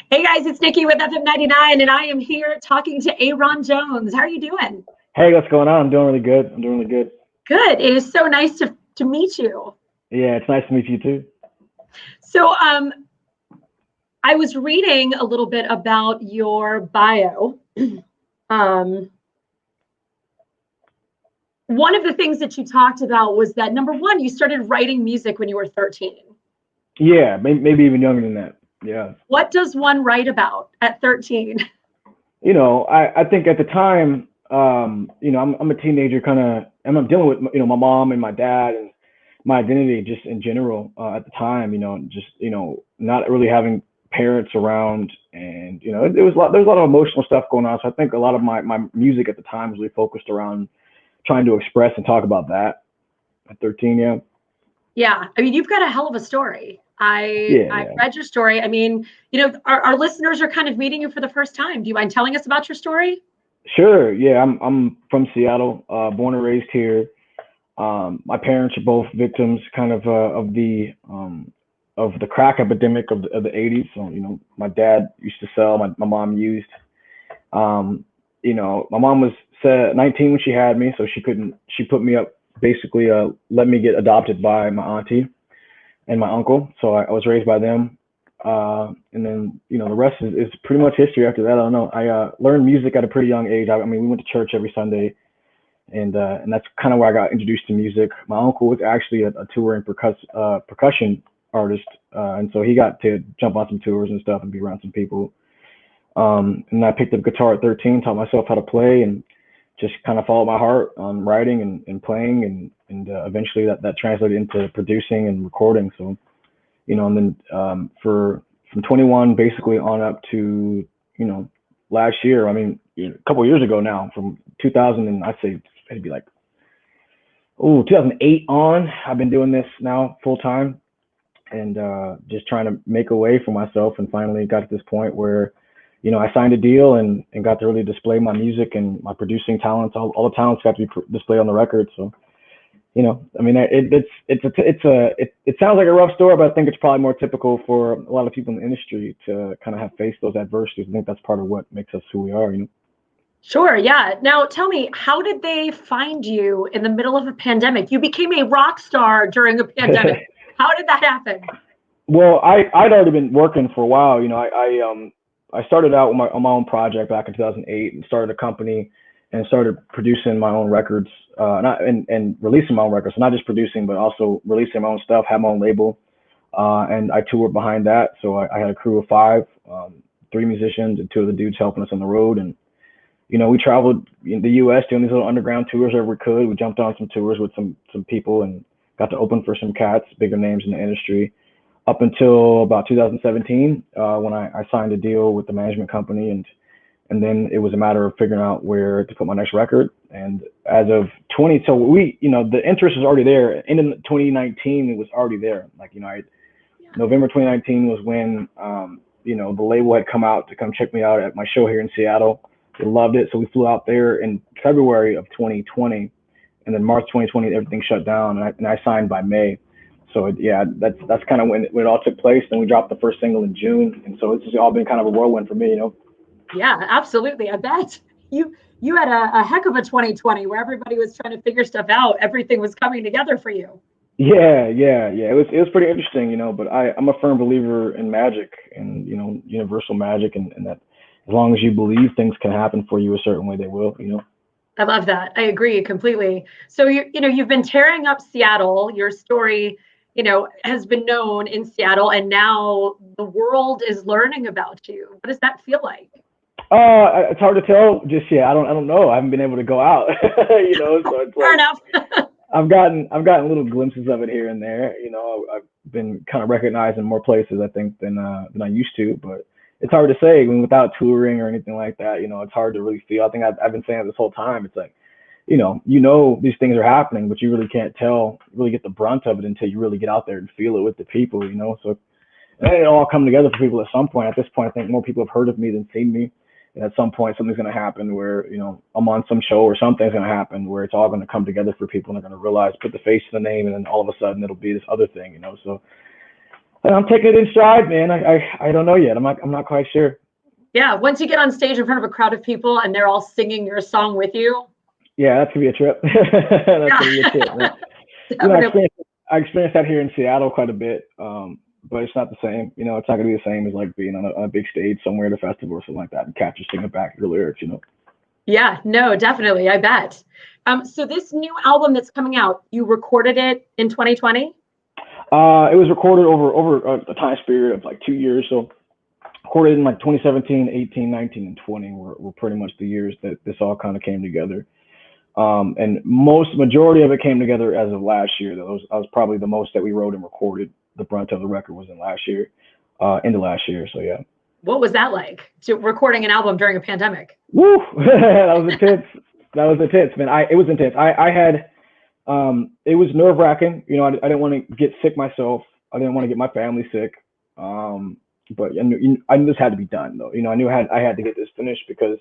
Hey guys, it's Nikki with FM99, and I am here talking to Ayron Jones. How are you doing? Hey, what's going on? I'm doing really good. I'm doing really good. Good. It is so nice to meet you. Yeah, it's nice to meet you too. So, I was reading a little bit about your bio. um, One of the things that you talked about was that number one, you started writing music when you were 13. Yeah, maybe even younger than that. Yeah. What does one write about at 13? I think at the time, I'm a teenager kind of, and I'm dealing with, my mom and my dad and my identity just in general at the time, just, not really having parents around and, there's a lot of emotional stuff going on. So I think a lot of my music at the time was really focused around trying to express and talk about that at 13. Yeah. Yeah, I mean, you've got a hell of a story. I Yeah. read your story. I mean, our listeners are kind of meeting you for the first time. Do you mind telling us about your story? Sure. Yeah, I'm from Seattle, born and raised here. My parents are both victims, kind of the crack epidemic of the '80s. So my dad used to sell, my mom used. My mom was 19 when she had me, so she couldn't. She put me up, basically, let me get adopted by my auntie and my uncle. So I was raised by them. And then, the rest is pretty much history after that. I don't know. I learned music at a pretty young age. I mean, we went to church every Sunday, and that's kind of where I got introduced to music. My uncle was actually a touring percussion artist, and so he got to jump on some tours and stuff and be around some people. And I picked up guitar at 13, taught myself how to play, and just kind of followed my heart on writing and playing, and eventually that translated into producing and recording. So and then from 21 basically on up to last year. I mean, a couple of years ago now, from 2000, and I'd say it'd be like 2008 on. I've been doing this now full time, and just trying to make a way for myself, and finally got to this point where I signed a deal and got to really display my music and my producing talents. All the talents got to be displayed on the record. So I mean, it sounds like a rough story, but I think it's probably more typical for a lot of people in the industry to kind of have faced those adversities. I think that's part of what makes us who we are. Sure, yeah. Now tell me, how did they find you in the middle of a pandemic? You became a rock star during a pandemic. How did that happen? Well, I'd already been working for a while. I started out with on my own project back in 2008 and started a company and started producing my own records, and releasing my own records. So not just producing, but also releasing my own stuff, have my own label, and I toured behind that. So I had a crew of five, three musicians and two of the dudes helping us on the road. And we traveled in the U.S. doing these little underground tours wherever we could. We jumped on some tours with some people and got to open for some cats, bigger names in the industry, up until about 2017, when I signed a deal with the management company, and then it was a matter of figuring out where to put my next record. And as of so the interest was already there. And in 2019, it was already there. Like, November 2019 was when, the label had come out to come check me out at my show here in Seattle. They loved it. So we flew out there in February of 2020, and then March 2020, everything shut down, and I signed by May. So that's kind of when it all took place. Then we dropped the first single in June. And so it's just all been kind of a whirlwind for me. Yeah, absolutely. I bet you had a heck of a 2020 where everybody was trying to figure stuff out. Everything was coming together for you. Yeah. It was pretty interesting, but I'm a firm believer in magic and, universal magic, and that as long as you believe things can happen for you a certain way, they will. I love that. I agree completely. So you've been tearing up Seattle. Your story, has been known in Seattle, and now the world is learning about you. What does that feel like? It's hard to tell just yet. I don't know. I haven't been able to go out, so it's Fair like enough. I've gotten little glimpses of it here and there. I've been kind of recognized in more places, I think, than I used to, but it's hard to say. I mean, without touring or anything like that, it's hard to really feel. I think I've been saying it this whole time. It's like, these things are happening, but you really can't really get the brunt of it until you really get out there and feel it with the people, So and it'll all come together for people at some point. At this point, I think more people have heard of me than seen me. And at some point, something's going to happen where, I'm on some show, or something's going to happen where it's all going to come together for people, and they're going to realize, put the face to the name, and then all of a sudden it'll be this other thing, So I'm taking it in stride, man. I don't know yet. I'm not quite sure. Yeah, once you get on stage in front of a crowd of people and they're all singing your song with you. Yeah, that's gonna be a trip. That's gonna be a trip, man. You know, I experienced that here in Seattle quite a bit, but it's not the same. You know, it's not gonna be the same as like being on a big stage somewhere at a festival or something like that and capture singing back your lyrics. You know. Yeah, no, definitely. I bet. So this new album that's coming out, you recorded it in 2020? It was recorded over a time period of like 2 years. So recorded in like 2017, 18, 19, and 20 were pretty much the years that this all kind of came together. And majority of it came together as of last year. That was probably the most that we wrote and recorded. The brunt of the record was in last year, into last year. So yeah. What was that like? Recording an album during a pandemic? Woo! That was intense. That was intense, man. It was intense. I had, it was nerve wracking. You know, I didn't want to get sick myself. I didn't want to get my family sick. But I knew this had to be done though. You know, I knew I had to get this finished because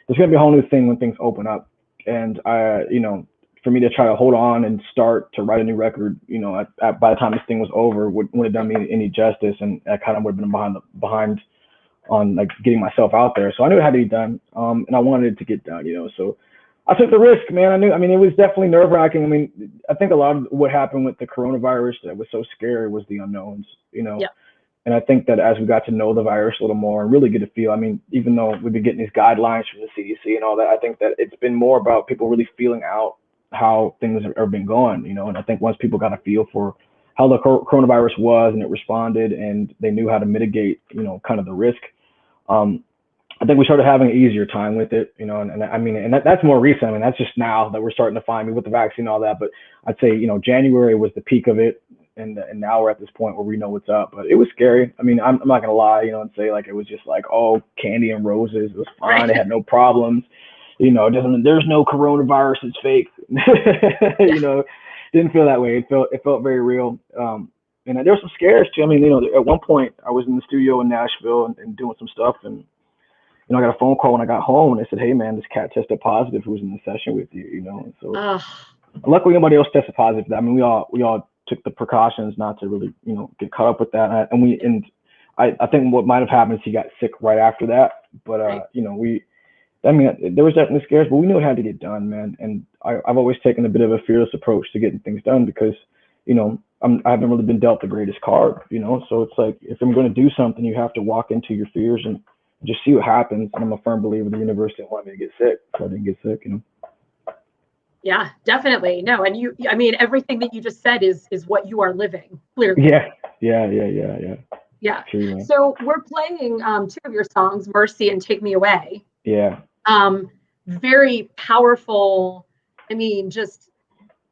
there's going to be a whole new thing when things open up. And you know, for me to try to hold on and start to write a new record, you know, by the time this thing was over, wouldn't have done me any justice, and I kind of would have been behind on like getting myself out there. So I knew it had to be done, and I wanted it to get done, you know. So I took the risk, man. I mean, it was definitely nerve wracking. I mean, I think a lot of what happened with the coronavirus that was so scary was the unknowns, you know. Yeah. And I think that as we got to know the virus a little more and really get a feel, I mean, even though we've been getting these guidelines from the CDC and all that, I think that it's been more about people really feeling out how things have been going, you know. And I think once people got a feel for how the coronavirus was and it responded and they knew how to mitigate, you know, kind of the risk, I think we started having an easier time with it, you know. And I mean, and that's more recent. I mean, that's just now that we're starting to find me with the vaccine and all that. But I'd say, you know, January was the peak of it. And now we're at this point where we know what's up, but it was scary. I mean, I'm not gonna lie, you know, and say like it was just like, oh, candy and roses. It was fine. Right. It had no problems. You know, there's no coronavirus. It's fake. You know, didn't feel that way. It felt very real. And there were some scares too. I mean, you know, at one point I was in the studio in Nashville and doing some stuff, and you know, I got a phone call when I got home, and they said, "Hey, man, this cat tested positive. Who was in the session with you?" You know, and so luckily nobody else tested positive for that. I mean, we all took the precautions not to really, you know, get caught up with that. And I think what might have happened is he got sick right after that. But right. You know, there was definitely scares, but we knew it had to get done, man. And I've always taken a bit of a fearless approach to getting things done because, you know, I haven't really been dealt the greatest card, you know. So it's like, if I'm going to do something, you have to walk into your fears and just see what happens. And I'm a firm believer the universe didn't want me to get sick, so I didn't get sick, you know. Yeah, definitely. No, and I mean, everything that you just said is what you are living, clearly. Yeah. Yeah. True, so we're playing two of your songs, Mercy and Take Me Away. Yeah. Very powerful. I mean, just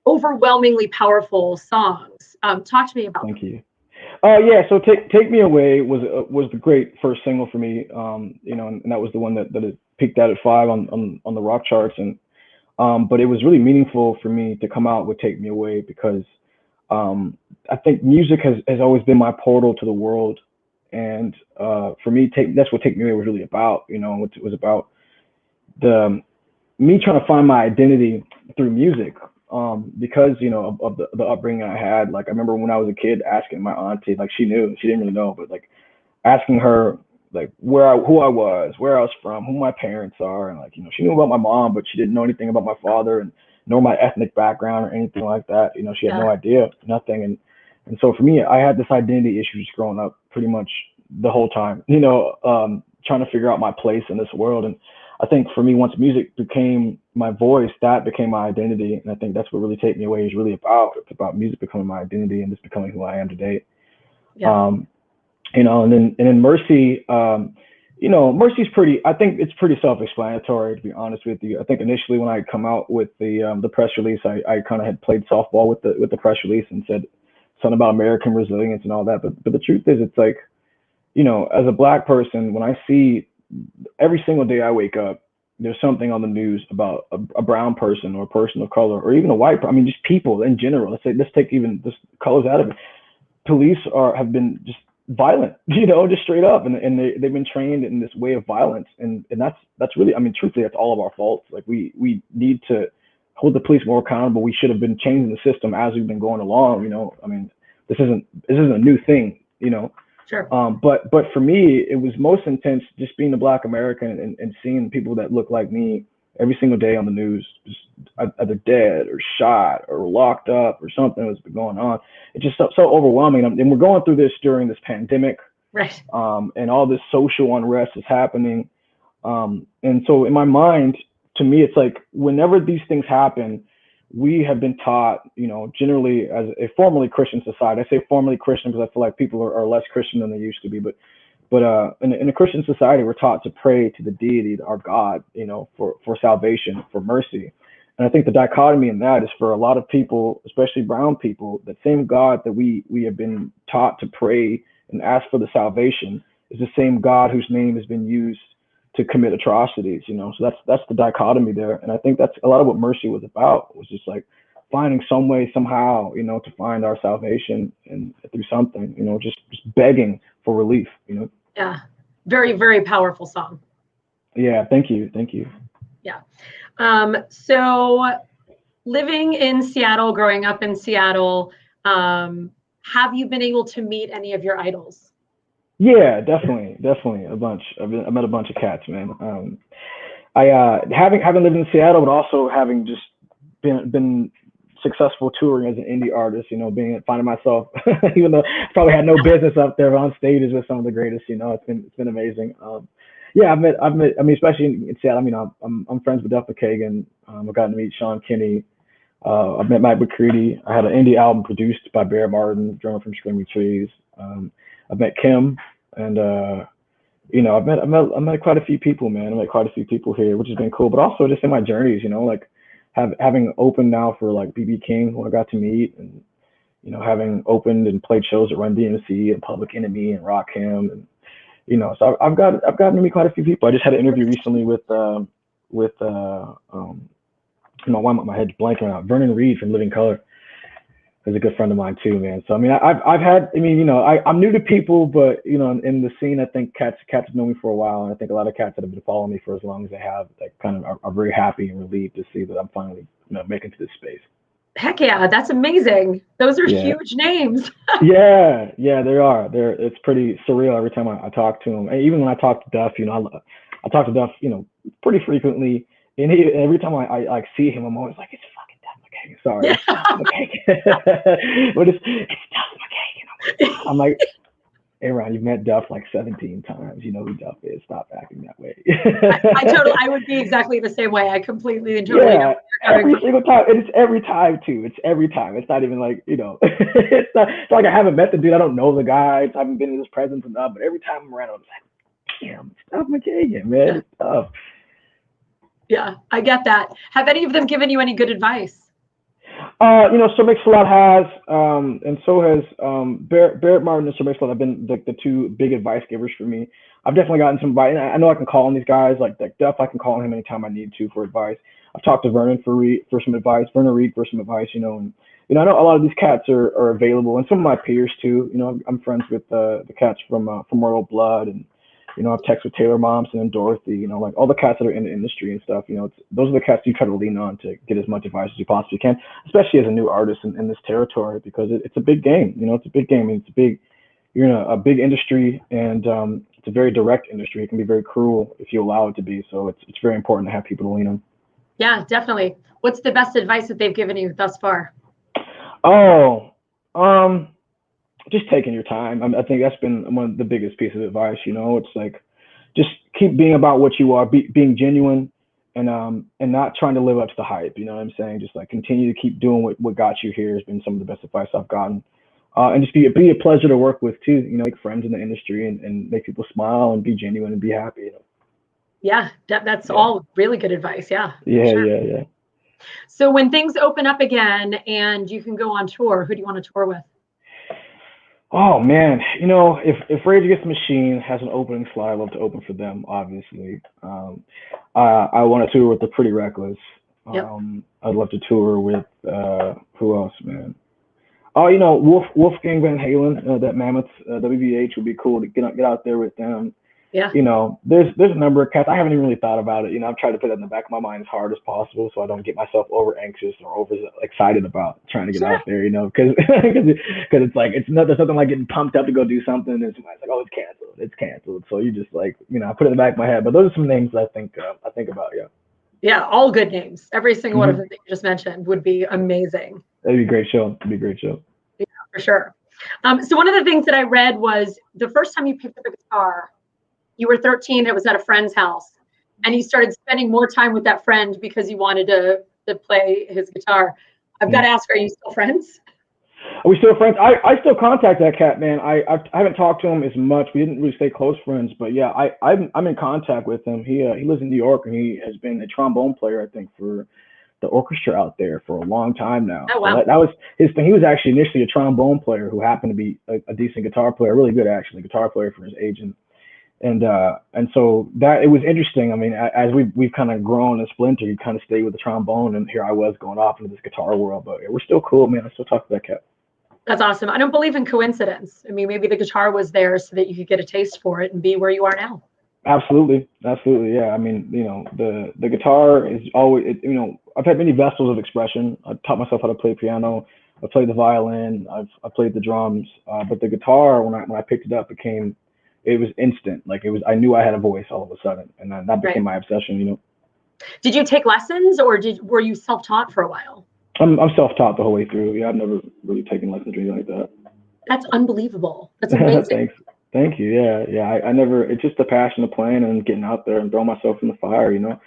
overwhelmingly powerful songs. Talk to me about Thank them. you. Yeah, so Take Me Away was the great first single for me. You know, and that was the one that it peaked out at 5 on the rock charts, and but it was really meaningful for me to come out with Take Me Away because I think music has always been my portal to the world. And for me, that's what Take Me Away was really about. You know, it was about me trying to find my identity through music. Because, you know, of the upbringing I had. Like, I remember when I was a kid asking my auntie, like, she knew, she didn't really know, but like asking her, like, who I was, where I was from, who my parents are. And like, you know, she knew about my mom, but she didn't know anything about my father and nor my ethnic background or anything like that. You know, she had no idea, nothing. And so for me, I had this identity issue just growing up pretty much the whole time, you know, trying to figure out my place in this world. And I think for me, once music became my voice, that became my identity. And I think that's what really Take Me Away is really about. It's about music becoming my identity and just becoming who I am today. Yeah. You know, and then Mercy, you know, Mercy's I think it's pretty self-explanatory, to be honest with you. I think initially when I come out with the press release, I kind of had played softball with the press release and said something about American resilience and all that. But the truth is, it's like, you know, as a Black person, when I see every single day I wake up, there's something on the news about a brown person or a person of color or even a white, I mean, just people in general. Let's take even just colors out of it. Police have been just violent, you know, just straight up. And they've been trained in this way of violence. And that's really, I mean, truthfully, that's all of our faults. Like we need to hold the police more accountable. We should have been changing the system as we've been going along, you know. I mean, this isn't a new thing. Sure. But for me, it was most intense just being a Black American and seeing people that look like me every single day on the news, just either dead or shot or locked up or something was going on. It's just so overwhelming. And we're going through this during this pandemic, right? And all this social unrest is happening. And so in my mind, to me, it's like whenever these things happen, we have been taught, generally as a formerly Christian society. I say formerly Christian because I feel like people are less Christian than they used to be. But in a Christian society, we're taught to pray to the deity, our God, for salvation, for mercy. And I think the dichotomy in that is for a lot of people, especially brown people, the same God that we have been taught to pray and ask for the salvation is the same God whose name has been used to commit atrocities, so that's the dichotomy there. And I think that's a lot of what mercy was about, was just like finding some way, somehow, to find our salvation and through something, just begging for relief, Yeah. Very, very powerful song. Yeah. Thank you. Yeah. So living in Seattle, growing up in Seattle, have you been able to meet any of your idols? Yeah, definitely a bunch. I met a bunch of cats, man. I having lived in Seattle, but also having just been successful touring as an indie artist, finding myself, even though I probably had no business up there on stages with some of the greatest, it's been amazing. Yeah, I've met, I mean, especially in Seattle, I'm friends with Duff McKagan. I've gotten to meet Sean Kinney. I've met Mike McCready. I had an indie album produced by Bear Martin, drummer from Screaming Trees. I've met Kim, and I've met quite a few people, man. I met quite a few people here, which has been cool. But also just in my journeys, like having opened now for like BB King, who I got to meet, and having opened and played shows at Run DMC and Public Enemy and Rakim, and so I've gotten to meet quite a few people. I just had an interview recently with why my head's blanking out. Vernon Reed from Living Color is a good friend of mine too, man. So I've had, I'm new to people, but in the scene, I think cats have known me for a while, and I think a lot of cats that have been following me for as long as they have, that kind of are very happy and relieved to see that I'm finally making to this space. Heck yeah, that's amazing. Those are huge names. yeah, they are. It's pretty surreal every time I talk to them. And even when I talk to Duff, I talk to Duff, pretty frequently. And every time I see him, I'm always like, it's fucking Duff McKagan. Sorry, it's Duff McKagan. But it's Duff McKagan. I'm like, hey, Ron, you've met Duff like 17 times. You know who Duff is. Stop acting that way. I would be exactly the same way. I completely and totally know. Every single time. And it's every time too. It's every time. It's not even like, it's like I haven't met the dude. I don't know the guy. I haven't been in his presence enough. But every time I'm around him, I'm like, damn, it's Duff McKagan, man. It's tough. Yeah, I get that. Have any of them given you any good advice? Sir Mix-a-Lot has, and so has Barrett Martin and Sir Mix-a-Lot have been the two big advice givers for me. I've definitely gotten some advice. I know I can call on these guys, like Duff. I can call on him anytime I need to for advice. I've talked to Vernon for some advice, Vernon Reed for some advice, and I know a lot of these cats are available, and some of my peers too. I'm friends with the cats from Royal Blood, and I've texted with Taylor Momsen and Dorothy, like all the cats that are in the industry and stuff, those are the cats you try to lean on to get as much advice as you possibly can, especially as a new artist in this territory, because it's a big game, it's a big game. You're in a big industry, and it's a very direct industry. It can be very cruel if you allow it to be. So it's very important to have people to lean on. Yeah, definitely. What's the best advice that they've given you thus far? Just taking your time. I think that's been one of the biggest pieces of advice. It's like, just keep being about what you are, being genuine, and not trying to live up to the hype. You know what I'm saying? Just like continue to keep doing what got you here has been some of the best advice I've gotten. And just be a pleasure to work with too. Make friends in the industry and make people smile and be genuine and be happy. Yeah, that's all really good advice. Yeah. Yeah, sure. yeah. So when things open up again and you can go on tour, who do you want to tour with? Oh man, if Rage Against the Machine has an opening slot, I'd love to open for them. Obviously, I want to tour with the Pretty Reckless. Yep. I'd love to tour with who else, man? Oh, Wolfgang Van Halen, that Mammoth WVH would be cool to get out there with them. Yeah. You know, there's a number of cats. I haven't even really thought about it. You know, I've tried to put that in the back of my mind as hard as possible, so I don't get myself over anxious or over excited about trying to get Sure. out there. You know, because it's like there's nothing like getting pumped up to go do something, and somebody's like, oh, it's canceled. So you just like, you know, I put it in the back of my head. But those are some names I think about. Yeah. Yeah, all good names. Every single one of Mhm. them that you just mentioned would be amazing. That'd be a great show. It'd be a great show. Yeah, for sure. So one of the things that I read was the first time you picked up a guitar, you were 13, it was at a friend's house, and you started spending more time with that friend because you wanted to play his guitar. I've got to ask, are you still friends? Are we still friends? I still contact that cat, man. I haven't talked to him as much. We didn't really stay close friends, but yeah, I'm in contact with him. He lives in New York, and he has been a trombone player, I think, for the orchestra out there for a long time now. Oh, wow. So that was his thing. He was actually initially a trombone player who happened to be a decent guitar player, really good actually, guitar player for his age. And so that it was interesting. I mean, as we've kind of grown and splintered, he kind of stayed with the trombone, and here I was going off into this guitar world. But we're still cool, man. I still talk to that cat. That's awesome. I don't believe in coincidence. I mean, maybe the guitar was there so that you could get a taste for it and be where you are now. Absolutely, yeah. I mean, you know, the guitar is always, you know, I've had many vessels of expression. I taught myself how to play piano. I played the violin. I played the drums. But the guitar, when I picked it up, it was instant. Like I knew I had a voice all of a sudden, and then that became my obsession. You know. Did you take lessons, or were you self-taught for a while? I'm self-taught the whole way through. Yeah, I've never really taken lessons or anything like that. That's unbelievable. That's amazing. Thanks. Thank you. Yeah. I never. It's just the passion of playing and getting out there and throwing myself in the fire. You know.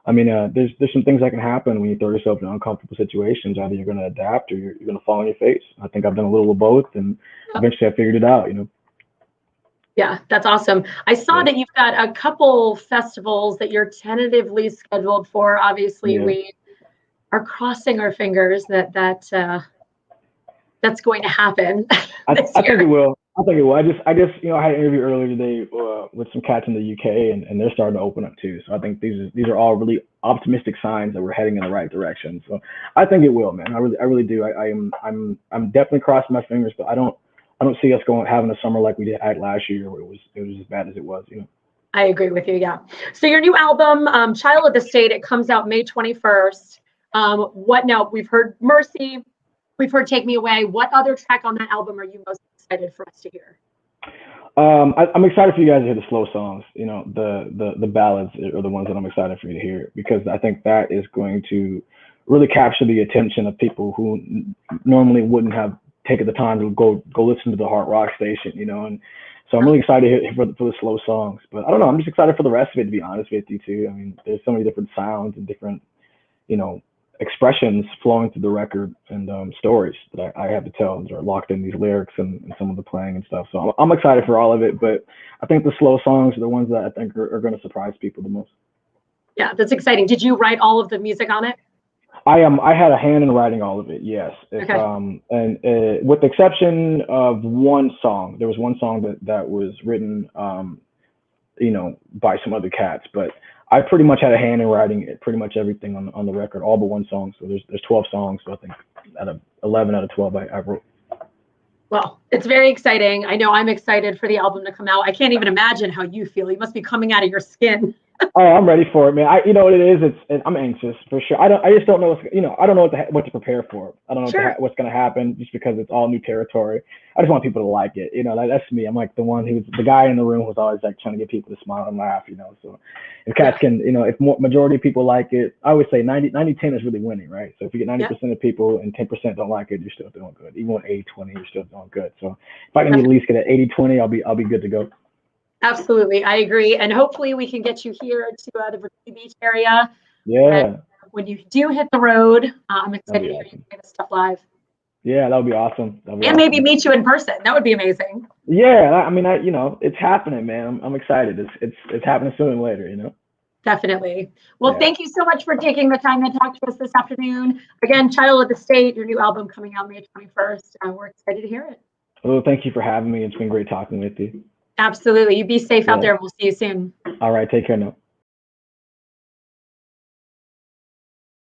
I mean, there's some things that can happen when you throw yourself in uncomfortable situations. Either you're going to adapt or you're going to fall on your face. I think I've done a little of both, and eventually I figured it out. You know. Yeah, that's awesome. I saw that you've got a couple festivals that you're tentatively scheduled for. Obviously, we are crossing our fingers that that's going to happen. I think it will. I just you know, I had an interview earlier today with some cats in the UK, and they're starting to open up too. So I think these are all really optimistic signs that we're heading in the right direction. So I think it will, man. I really do. I'm definitely crossing my fingers, but I don't see us having a summer like we did last year, where it was as bad as it was. You know. I agree with you. Yeah. So your new album, Child of the State, it comes out May 21st. What now? We've heard Mercy. We've heard Take Me Away. What other track on that album are you most excited for us to hear? I'm excited for you guys to hear the slow songs. You know, the ballads are the ones that I'm excited for you to hear, because I think that is going to really capture the attention of people who normally wouldn't have taken the time to go listen to the hard rock station. You know, and so I'm really excited for the slow songs. But I don't know. I'm just excited for the rest of it, to be honest with you too. I mean, there's so many different sounds and different, you know, expressions flowing through the record, and stories that I have to tell that are locked in these lyrics and some of the playing and stuff. So I'm excited for all of it, but I think the slow songs are the ones that I think are going to surprise people the most. Yeah, that's exciting. Did you write all of the music on it? I had a hand in writing all of it, yes. And with the exception of one song, there was one song that was written, you know, by some other cats, but I pretty much had a hand in writing pretty much everything on the record, all but one song. So there's 12 songs. So I think out of 11 out of 12 I wrote. Well, it's very exciting. I know I'm excited for the album to come out. I can't even imagine how you feel. You must be coming out of your skin. Oh, I'm ready for it, man. You know what it is? I'm anxious for sure. I just don't know I don't know what to prepare for. I don't know what's going to happen, just because it's all new territory. I just want people to like it. You know, that's me. I'm like the guy in the room who's always like trying to get people to smile and laugh, you know. So if cats can, you know, if majority of people like it, I always say 90-10 is really winning, right? So if you get 90% of people and 10% don't like it, you're still doing good. Even with 80-20, you're still doing good. So if I can at least get an 80-20, I'll be good to go. Absolutely. I agree. And hopefully we can get you here to the Virginia Beach area. Yeah. And when you do hit the road, I'm excited to hear you play this stuff live. Yeah, that would be awesome. Maybe meet you in person. That would be amazing. Yeah. I mean, you know, it's happening, man. I'm excited. It's happening sooner than later, you know? Definitely. Well, thank you so much for taking the time to talk to us this afternoon. Again, Child of the State, your new album coming out May 21st. We're excited to hear it. Well, thank you for having me. It's been great talking with you. Absolutely. You be safe out there. We'll see you soon. All right. Take care now.